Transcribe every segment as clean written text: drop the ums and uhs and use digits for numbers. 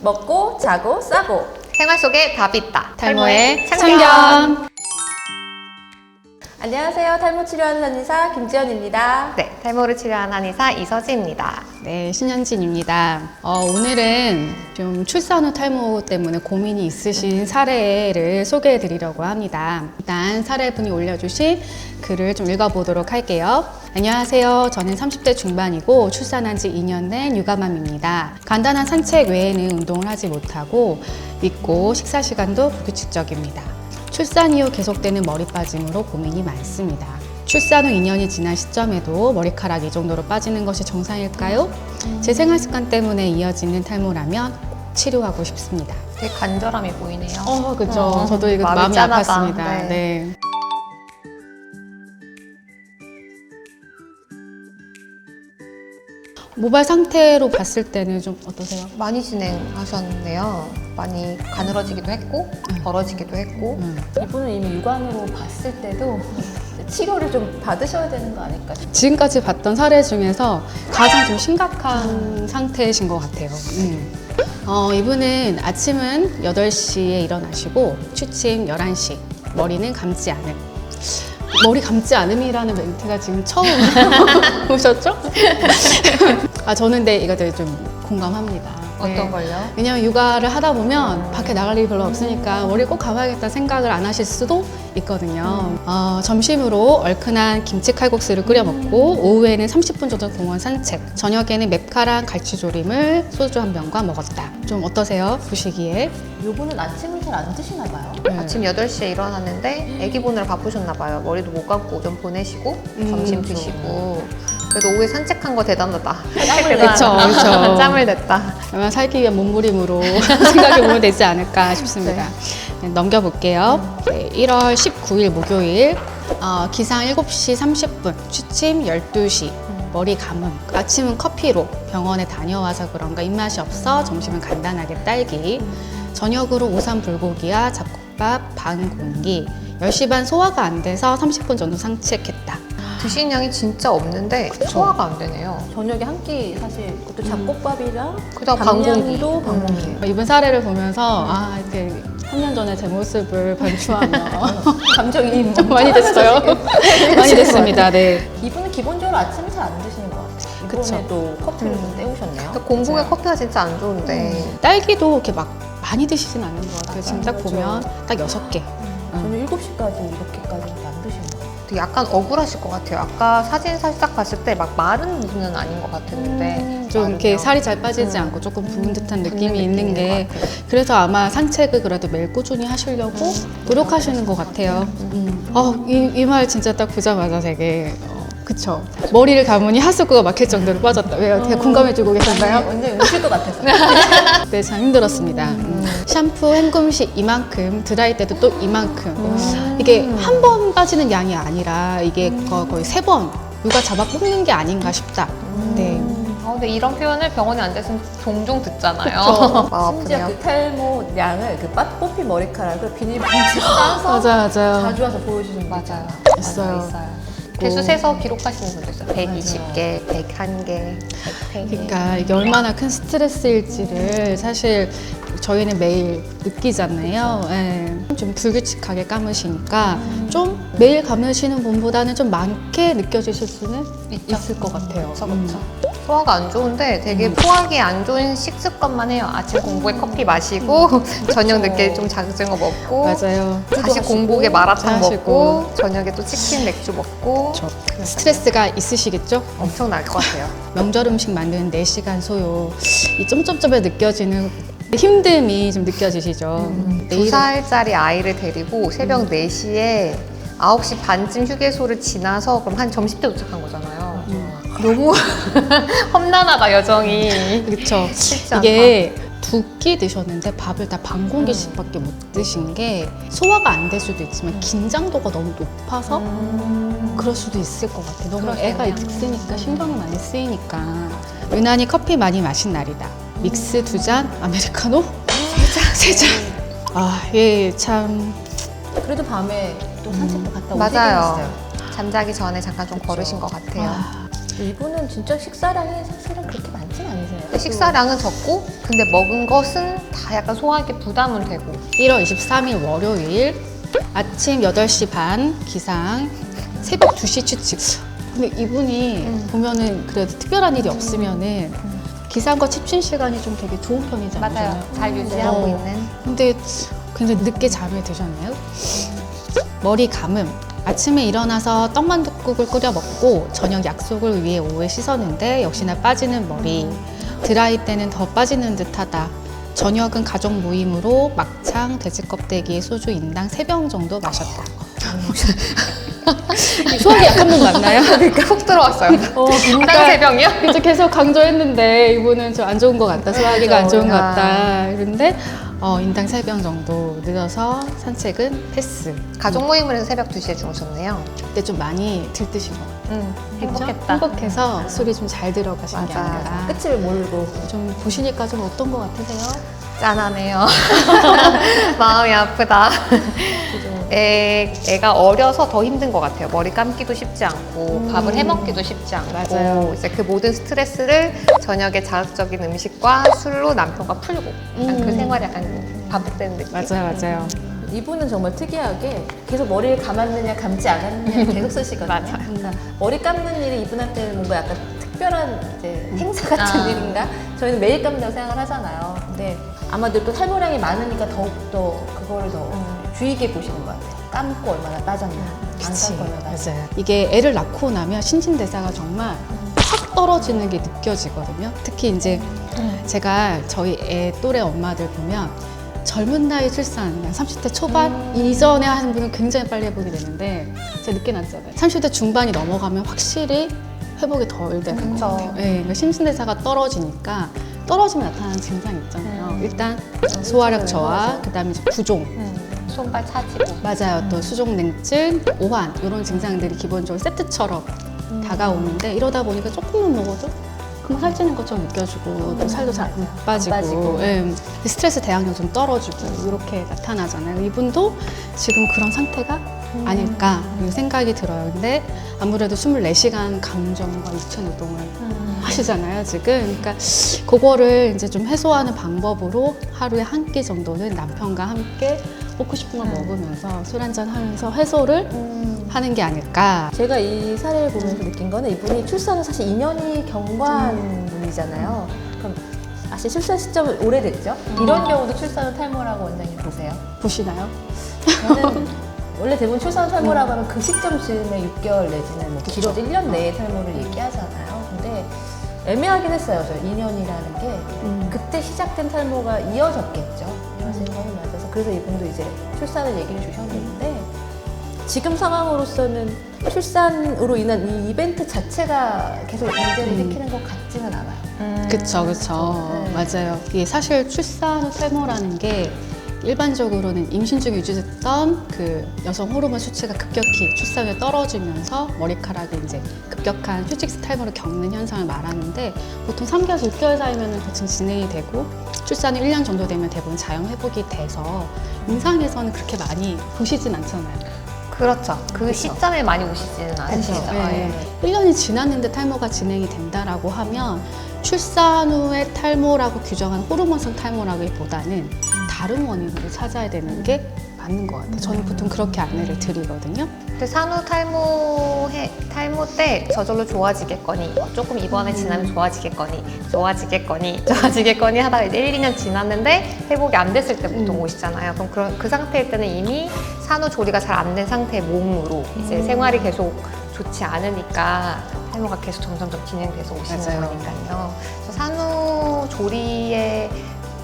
먹고 자고 싸고 생활 속에 답이 있다. 탈모의 참견. 안녕하세요. 탈모 치료하는 한의사 김지연입니다. 네, 탈모를 치료하는 한의사 이서지입니다. 네, 신현진입니다. 오늘은 좀 출산 후 탈모 때문에 고민이 있으신 사례를 소개해 드리려고 합니다. 일단 사례분이 올려주신 글을 좀 읽어보도록 할게요. 안녕하세요. 저는 30대 중반이고 출산한 지 2년 된 육아맘입니다. 간단한 산책 외에는 운동을 하지 못하고 믿고 식사 시간도 불규칙적입니다. 출산 이후 계속되는 머리 빠짐으로 고민이 많습니다. 출산 후 2년이 지난 시점에도 머리카락이 이 정도로 빠지는 것이 정상일까요? 제 생활 습관 때문에 이어지는 탈모라면 꼭 치료하고 싶습니다. 되게 간절함이 보이네요. 그죠. 저도 이거 마음이 짠하다. 아팠습니다. 네. 모발 상태로 봤을 때는 좀 어떠세요? 많이 진행하셨네요. 많이 가늘어지기도 했고, 벌어지기도 했고. 이분은 이미 육안으로 봤을 때도 치료를 좀 받으셔야 되는 거 아닐까 싶어요. 지금까지 봤던 사례 중에서 가장 좀 심각한 상태이신 것 같아요. 이분은 아침은 8시에 일어나시고 취침 11시, 머리는 감지 않음. 머리 감지 않음이라는 멘트가 지금 처음 보셨죠? 저는 근데 이거 되게 좀 공감합니다. 어떤 걸요? 왜냐면 육아를 하다 보면 밖에 나갈 일이 별로 없으니까 머리 꼭 감아야겠다는 생각을 안 하실 수도 있거든요. 점심으로 얼큰한 김치 칼국수를 끓여 먹고 오후에는 30분 정도 공원 산책, 저녁에는 맵카랑 갈치조림을 소주 한 병과 먹었다. 좀 어떠세요? 보시기에? 이분은 아침을 잘 안 드시나 봐요. 아침 8시에 일어났는데 애기 보느라 바쁘셨나 봐요. 머리도 못 감고 오전 보내시고 점심 드시고. 그래도 오후에 산책한 거 대단하다. 그쵸. 짬을 냈다. 아마 살기 위한 몸부림으로 생각해보면 되지 않을까 싶습니다. 네, 넘겨볼게요. 네, 1월 19일 목요일 기상 7시 30분, 취침 12시, 머리 감음. 아침은 커피로 병원에 다녀와서 그런가 입맛이 없어 점심은 간단하게 딸기, 저녁으로 오삼 불고기와 잡곡밥 반 공기, 10시 반 소화가 안 돼서 30분 정도 산책했다. 드신 양이 진짜 없는데 소화가 안 되네요. 저녁에 한 끼 사실 그것도 잡곡밥이랑 그다음 방공기. 밤양도 방공기. 이번 사례를 보면서 이렇게 3년 전에 제 모습을 반추하며 감정이 좀 많이 됐어요. 많이 됐습니다. 네. 이분은 기본적으로 아침을 잘 안 드시는 것 같아요. 그쵸. 이번에도 커피를 좀 때우셨네요. 그러니까 공복에 커피가 진짜 안 좋은데. 딸기도 이렇게 막 많이 드시진 않는 것 같아요. 지금 딱 맞아요. 보면 딱 6개. 저는 7시까지 이렇게까지 안 드시는 것 같아요. 되게 약간 억울하실 것 같아요. 아까 사진 살짝 봤을 때 막 마른 눈은 아닌 것 같았는데 좀 이렇게 마르면. 살이 잘 빠지지 않고 조금 부은 듯한 느낌이 붓는 있는 느낌인 게 것 같아요. 그래서 아마 산책을 그래도 매일 꾸준히 하시려고 노력하시는 것 같아요. 이 말 진짜 딱 보자마자 되게 그쵸. 머리를 감으니 하수구가 막힐 정도로 빠졌다. 왜요? 되게 공감해주고 계신가요? 완전 우실 것 같아서. 네, 참 힘들었습니다. 샴푸 헹굼시 이만큼, 드라이 때도 또 이만큼. 이게 한 번 빠지는 양이 아니라 이게 거의 3번 누가 잡아 뽑는 게 아닌가 싶다. 네. 근데 이런 표현을 병원에 앉아있으면 종종 듣잖아요. 심지어 그 탈모 양을 그 뽑힌 머리카락을 비닐봉지에 싸서 맞아요. 자주 와서 보여주는 거 맞아요. 있어요. 개수 세서 기록하시는 분도 있어요. 120개, 101개, 103개. 그러니까 이게 얼마나 큰 스트레스일지를 사실 저희는 매일 느끼잖아요. 예. 좀 불규칙하게 감으시니까 좀 매일 감으시는 분보다는 좀 많게 느껴지실 수는 있을 것 같아요. 그렇죠. 소화가 안 좋은데 되게 소화기 안 좋은 식습관만 해요. 아침 공복에 커피 마시고 저녁 늦게 좀 자극적인 거 먹고 맞아요. 다시 공복에 마라탕 하시고. 먹고 저녁에 또 치킨 맥주 먹고 스트레스가 있으시겠죠? 엄청 날 것 같아요. 명절 음식 만드는 4시간 소요. 이 점점점에 느껴지는 힘듦이 좀 느껴지시죠? 내일은 2살짜리 아이를 데리고 새벽 4시에 9시 반쯤 휴게소를 지나서 그럼 한 점심때 도착한 거잖아요. 너무 험난하다 여정이. 그렇죠. 쉽지 이게 2끼 드셨는데 밥을 다 반 공기씩밖에 못 드신 게 소화가 안 될 수도 있지만 긴장도가 너무 높아서 그럴 수도 있을 것 같아요. 너무 애가 있으니까 신경이 많이 쓰이니까. 유난히 커피 많이 마신 날이다. 믹스 2잔, 아메리카노 3잔. 예, 참. 그래도 밤에 또 산책도 갔다 오시긴 맞아요. 했어요. 잠자기 전에 잠깐 좀 걸으신 것 같아요. 이분은 진짜 식사량이 사실은 그렇게 많진 않으세요. 식사량은 적고 근데 먹은 것은 다 약간 소화하기 부담은 되고 1월 23일 월요일 아침 8시 반 기상, 새벽 2시 취침. 근데 이분이 보면은 그래도 특별한 일이 없으면은 기상과 취침 시간이 좀 되게 좋은 편이잖아요. 맞아요. 잘 유지하고 어. 있는. 근데 굉장히 늦게 잠에 드셨나요? 머리 감음. 아침에 일어나서 떡만둣국을 끓여 먹고 저녁 약속을 위해 오후에 씻었는데 역시나 빠지는 머리. 드라이 때는 더 빠지는 듯하다. 저녁은 가족 모임으로 막창, 돼지 껍데기에 소주 인당 3병 정도 마셨다. 소화기 약한 분 맞나요? 그러니까 훅 들어왔어요. 인당 아까 3병이요? 그래서 계속 강조했는데 이분은 좀 안 좋은 것 같다. 소화기가 안 좋은 것 아. 같다. 그런데 인당 3병 정도 늦어서 산책은 패스. 가족 모임을 해서 새벽 2시에 주무셨네요. 그때 좀 많이 들뜨신 것 같아요. 그렇죠? 행복했다. 행복해서 술이 좀 잘 들어가신 게 맞아. 아닌가. 끝을 모르고. 좀 보시니까 좀 어떤 것 같으세요? 짠하네요. 마음이 아프다. 애가 어려서 더 힘든 것 같아요. 머리 감기도 쉽지 않고 밥을 해먹기도 쉽지 않고 맞아요. 이제 그 모든 스트레스를 저녁에 자극적인 음식과 술로 남편과 풀고 약간 그 생활이 약간 반복되는 느낌. 맞아요. 이분은 정말 특이하게 계속 머리를 감았느냐 감지 않았느냐 계속 쓰시거든요. 맞아요. 그러니까 머리 감는 일이 이분한테는 뭔가 약간 특별한 이제 행사 같은 아. 일인가? 저희는 매일 감는다고 생각을 하잖아요. 근데 아마도 또 탈모량이 많으니까 더욱더 그거를 더 주의 깊게 보시는 것 같아요. 감고 얼마나 빠졌나, 안 그치. 감고 얼마나 빠졌나. 맞아요. 이게 애를 낳고 나면 신진대사가 정말 확 떨어지는 게 느껴지거든요. 특히 이제 제가 저희 애 또래 엄마들 보면 젊은 나이 출산, 30대 초반 이전에 하는 분은 굉장히 빨리 회복이 되는데 제가 늦게 낳았잖아요. 30대 중반이 넘어가면 확실히 회복이 덜 되는 것 그쵸. 같아요. 네, 그러니까 신진대사가 떨어지니까 떨어지면 나타나는 증상이 있잖아요. 일단 소화력 저하, 그다음에 이제 부종, 손발 차지고. 맞아요. 또 수족냉증, 오한 이런 증상들이 기본적으로 세트처럼 다가오는데 이러다 보니까 조금만 먹어도 금방 살찌는 것처럼 느껴지고 또 살도 잘 안 빠지고, 빠지고. 예, 스트레스 대항력 좀 떨어지고 이렇게 나타나잖아요. 이분도 지금 그런 상태가 아닐까 이런 생각이 들어요. 근데 아무래도 24시간 감정과 육체 노동을 하시잖아요, 지금. 그러니까 그거를 이제 좀 해소하는 방법으로 하루에 한 끼 정도는 남편과 함께 먹고 싶은 걸 먹으면서 술 한잔 하면서 해소를 하는 게 아닐까. 제가 이 사례를 보면서 느낀 거는 이분이 출산은 사실 2년이 경과한 분이잖아요. 그럼 사실 출산 시점은 오래됐죠? 이런 경우도 출산 후 탈모라고 원장님 보세요? 보시나요? 저는 원래 대부분 출산 후 탈모라고 하면 그 시점쯤에 6개월 내지는 뭐 길어도 1년 내에 탈모를 얘기하잖아요. 근데 애매하긴 했어요. 저 2년이라는 게 그때 시작된 탈모가 이어졌겠죠. 이어진 거는 맞아서 그래서 이분도 이제 출산을 얘기를 주셨는데 지금 상황으로서는 출산으로 인한 이 이벤트 자체가 계속 문제를 일으키는 것 같지는 않아요. 그쵸. 네. 맞아요. 이게 사실 출산 후 탈모라는 게 일반적으로는 임신 중에 유지됐던 그 여성 호르몬 수치가 급격히 출산 후에 떨어지면서 머리카락이 이제 급격한 휴직스 탈모를 겪는 현상을 말하는데 보통 3개월에서 6개월 사이면 대충 진행이 되고 출산 후 1년 정도 되면 대부분 자연 회복이 돼서 임상에서는 그렇게 많이 보시진 않잖아요. 그렇죠. 그 시점에 많이 오시지는 않으시죠. 네. 1년이 지났는데 탈모가 진행이 된다라고 하면 출산 후에 탈모라고 규정한 호르몬성 탈모라기보다는 다른 원인으로 찾아야 되는 게 맞는 것 같아요. 저는 보통 그렇게 안내를 드리거든요. 근데 산후 탈모 때 저절로 좋아지겠거니 조금 이번에 지나면 좋아지겠거니 하다가 이제 1, 2년 지났는데 회복이 안 됐을 때 보통 오시잖아요. 그럼 그 상태일 때는 이미 산후 조리가 잘 안 된 상태의 몸으로 이제 생활이 계속 좋지 않으니까 탈모가 계속 점점점 진행돼서 오시는 맞아요. 거니까요. 그래서 산후 조리의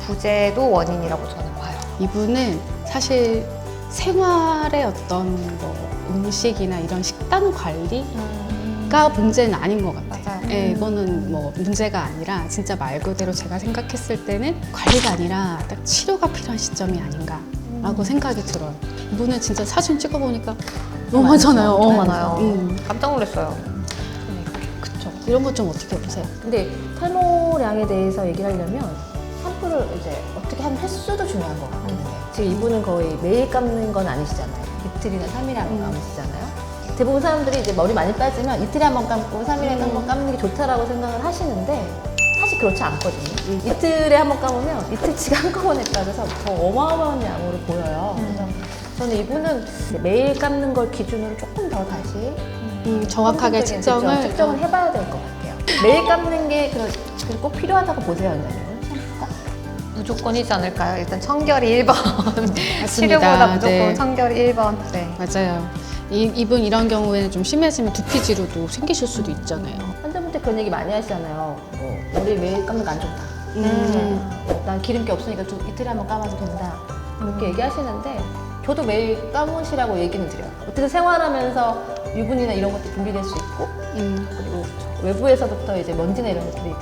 부재도 원인이라고 저는 봐요. 이분은 사실 생활의 어떤 뭐 음식이나 이런 식단 관리가 문제는 아닌 것 같아요. 맞아요. 네, 이거는 뭐 문제가 아니라 진짜 말 그대로 제가 생각했을 때는 관리가 아니라 딱 치료가 필요한 시점이 아닌가라고 생각이 들어요. 이분은 진짜 사진 찍어보니까 너무 많잖아요. 너무 많아요. 음. 깜짝 놀랐어요. 그쵸. 이런 것 좀 어떻게 보세요? 근데 탈모량에 대해서 얘기를 하려면 샴푸를 이제 어떻게 하는 횟수도 중요한 것 같거든요. 지금 이분은 거의 매일 감는 건 아니시잖아요. 이틀이나 3일에 감으시잖아요. 대부분 사람들이 이제 머리 많이 빠지면 이틀에 한 번 감고 3일에 한 번 감는 게 좋다라고 생각을 하시는데 사실 그렇지 않거든요. 이틀에 한 번 감으면 이틀치가 한꺼번에 빠져서 더 어마어마한 양으로 보여요. 그래서 저는 이분은 매일 감는 걸 기준으로 조금 더 다시 정확하게 평균적인 측정을 측정을 해봐야 될 것 같아요. 매일 감는 게 꼭 필요하다고 보세요, 원장님은? 무조건이지 않을까요? 일단 청결이 1번. 맞습니다. 치료보다 무조건 네. 청결이 1번. 네. 맞아요. 이분 이런 경우에는 좀 심해지면 두피 지루도 생기실 수도 있잖아요. 환자분들 그런 얘기 많이 하시잖아요. 머리 매일 감는 거 안 좋다. 난 기름기 없으니까 이틀에 한 번 감아도 된다. 이렇게 얘기하시는데 저도 매일 감으시라고 얘기는 드려요. 어떻게 생활하면서 유분이나 이런 것도 분비될 수 있고 그리고 외부에서부터 이제 먼지나 이런 것들이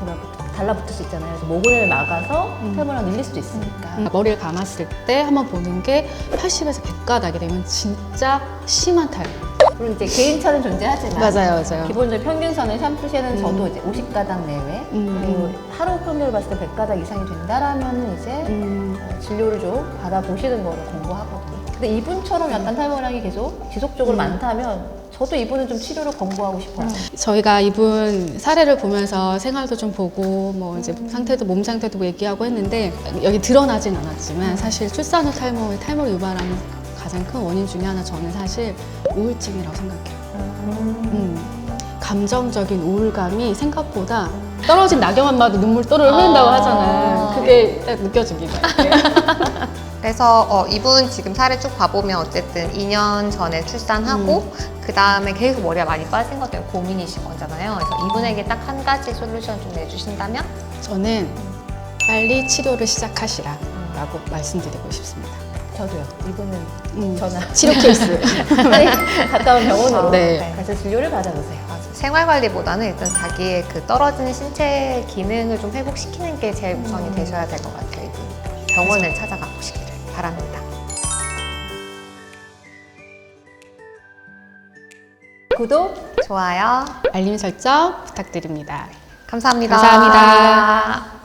달라붙을 수 있잖아요. 그래서 모근을 막아서 탈모랑 늘릴 수도 있으니까. 머리를 감았을 때 한번 보는 게 80에서 100가닥이 되면 진짜 심한 탈모. 물론 이제 개인차는 존재하지만 맞아요. 기본적인 평균선을 샴푸시에는 저도 이제 50가닥 내외 그리고 하루 평균을 봤을 때 100가닥 이상이 된다라면 이제 진료를 좀 받아보시는 거를 권고하거든요. 근데 이분처럼 약간 탈모량이 계속 지속적으로 많다면 저도 이분은 좀 치료를 권고하고 싶어요. 저희가 이분 사례를 보면서 생활도 좀 보고 뭐 이제 상태도 몸 상태도 얘기하고 했는데 여기 드러나진 않았지만 사실 출산 후 탈모의 탈모를 유발하는 가장 큰 원인 중에 하나 저는 사실 우울증이라고 생각해요. 감정적인 우울감이 생각보다 떨어진 낙엽만 봐도 눈물 또르르 흐른다고 하잖아요. 그게 딱 느껴집니다. 그래서 이분 지금 사례 쭉 봐보면 어쨌든 2년 전에 출산하고 그 다음에 계속 머리가 많이 빠진 것 때문에 고민이신 거잖아요. 그래서 이분에게 딱 한 가지 솔루션 좀 내주신다면? 저는 빨리 치료를 시작하시라라고 말씀드리고 싶습니다. 저도요. 이분은 전화 치료 케이스. 빨리 가까운 병원으로 네. 가서 진료를 받아보세요. 생활관리보다는 일단 자기의 그 떨어지는 신체 기능을 좀 회복시키는 게 제일 우선이 되셔야 될 것 같아요. 이분. 병원을 찾아가 보시기를 바랍니다. 구독, 좋아요. 알림 설정 부탁드립니다. 감사합니다. 감사합니다.